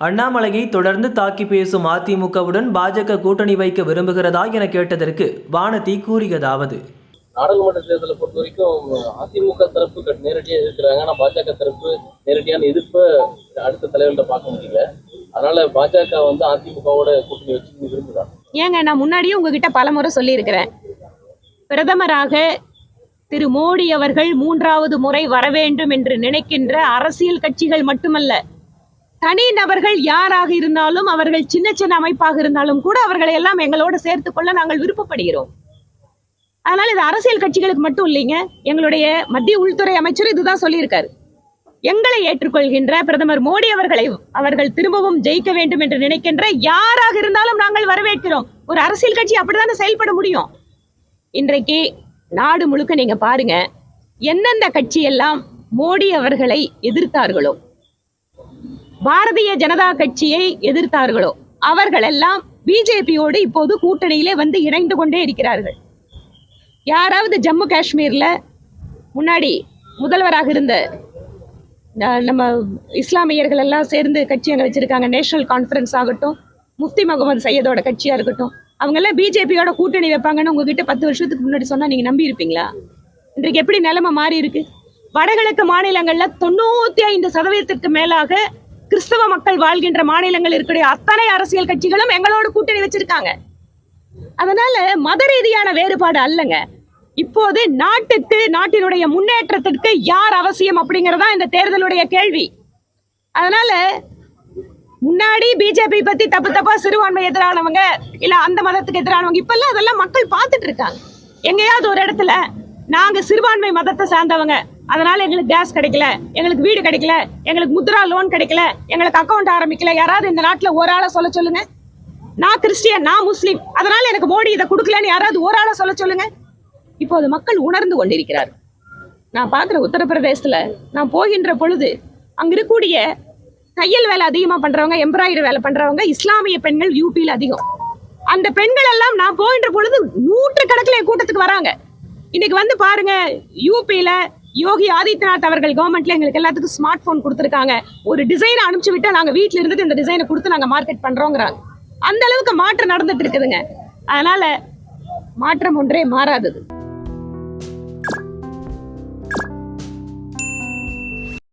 அண்ணாமலையை தொடர்ந்து தாக்கி பேசும் அதிமுகவுடன் பாஜக கூட்டணி வைக்க விரும்புகிறதா என கேட்டதற்கு வானதி கூறியதாவது: நாடாளுமன்ற தேர்தலை பொறுத்த வரைக்கும் அதிமுக தரப்பு நேரடியாக எதிர்க்கிறாங்க. ஆனால் பாஜக தரப்பு நேரடியான எதிர்ப்பை அடுத்த தலைவர்கிட்ட பார்க்க முடியல. அதனால பாஜக அதிமுகவோட கூட்டணி வச்சு விரும்புகிறாங்க. ஏங்க, நான் முன்னாடியே உங்ககிட்ட பலமுறை சொல்லியிருக்கிறேன், பிரதமராக திரு மோடி அவர்கள் 3வது முறை வர வேண்டும் என்று நினைக்கின்ற அரசியல் கட்சிகள் மட்டுமல்ல, தனி நபர்கள் யாராக இருந்தாலும், அவர்கள் சின்ன சின்ன அமைப்பாக இருந்தாலும் கூட அவர்களை எல்லாம் எங்களோட சேர்த்துக் கொள்ள நாங்கள் விருப்பப்படுகிறோம். அதனால இது அரசியல் கட்சிகளுக்கு மட்டும் இல்லைங்க, எங்களுடைய மத்திய உள்துறை அமைச்சர் இதுதான் சொல்லியிருக்காரு. எங்களை ஏற்றுக்கொள்கின்ற பிரதமர் மோடி அவர்கள் திரும்பவும் ஜெயிக்க வேண்டும் என்று நினைக்கின்ற யாராக இருந்தாலும் நாங்கள் வரவேற்கிறோம். ஒரு அரசியல் கட்சி அப்படித்தானே செயல்பட முடியும். இன்றைக்கு நாடு முழுக்க நீங்க பாருங்க, எந்தெந்த கட்சி எல்லாம் மோடி அவர்களை எதிர்த்தார்களோ, பாரதிய ஜனதா கட்சியை எதிர்த்தார்களோ, அவர்கள் எல்லாம் பிஜேபியோடு இப்போது கூட்டணியிலே வந்து இணைந்து கொண்டே இருக்கிறார்கள். யாராவது ஜம்மு காஷ்மீர்ல முன்னாடி முதல்வராக இருந்த நம்ம இஸ்லாமியர்கள் எல்லாம் சேர்ந்து கட்சி அங்கே வச்சிருக்காங்க, நேஷனல் கான்ஃபரன்ஸ் ஆகட்டும், முஃப்தி முகமது சையதோட கட்சியா இருக்கட்டும், அவங்க எல்லாம் பிஜேபியோட கூட்டணி வைப்பாங்கன்னு உங்ககிட்ட 10 வருஷத்துக்கு முன்னாடி சொன்னா நீங்க நம்பி இருப்பீங்களா? இன்றைக்கு எப்படி நிலைமை மாறி இருக்கு? வடகிழக்கு மாநிலங்கள்ல 95% மேலாக கிறிஸ்தவ மக்கள் வாழ்கின்ற மாநிலங்கள் இருக்கக்கூடிய அத்தனை அரசியல் கட்சிகளும் எங்களோட கூட்டணி வச்சிருக்காங்க. அதனால மத ரீதியான வேறுபாடு அல்லங்க, இப்போது நாட்டுக்கு, நாட்டினுடைய முன்னேற்றத்திற்கு யார் அவசியம் அப்படிங்கறதா இந்த தேர்தலுடைய கேள்வி. அதனால முன்னாடி பிஜேபி பத்தி தப்பா சிறுபான்மை எதிரானவங்க, இல்ல அந்த மதத்துக்கு எதிரானவங்க, இப்பெல்லாம் அதெல்லாம் மக்கள் பார்த்துட்டு இருக்காங்க. எங்கேயாவது ஒரு இடத்துல நாங்க சிறுபான்மை மதத்தை சார்ந்தவங்க, அதனால எங்களுக்கு கேஸ் கிடைக்கல, எங்களுக்கு வீடு கிடைக்கல, எங்களுக்கு முத்ரா லோன் கிடைக்கல, எங்களுக்கு அக்கௌண்ட் ஆரம்பிக்கல, யாராவது இந்த நாட்டுல ஒரு ஆளை சொல்ல சொல்லுங்க. நான் கிறிஸ்டியன், நான் முஸ்லீம், அதனால எனக்கு மோடி இதை கொடுக்கலன்னு யாராவது ஒரு ஆளை சொல்ல சொல்லுங்க. இப்போது மக்கள் உணர்ந்து கொண்டிருக்கிறார். நான் பார்க்குற உத்தரப்பிரதேசத்துல நான் போகின்ற பொழுது அங்க இருக்கக்கூடிய தையல் வேலை அதிகமா பண்றவங்க, எம்ப்ராய்டரி வேலை பண்றவங்க இஸ்லாமிய பெண்கள் யூபியில் அதிகம். அந்த பெண்கள் எல்லாம் நான் போகின்ற பொழுது 100 கணக்கில் கூட்டத்துக்கு வராங்க. இன்னைக்கு வந்து பாருங்க, யூபியில யோகி ஆதித்யநாத் அவர்கள் கவர்மெண்ட்ல எங்களுக்கு எல்லாத்துக்கும் ஸ்மார்ட் போன் கொடுத்துருக்காங்க. ஒரு டிசைனை அனுப்பிச்சு விட்டா நாங்க வீட்டுல இருந்துட்டு இந்த டிசைனை கொடுத்து நாங்க மார்க்கெட் பண்றோங்கிறாங்க. அந்த அளவுக்கு மாற்றம் நடந்துட்டு இருக்குதுங்க. அதனால மாற்றம் ஒன்றே மாறாதது.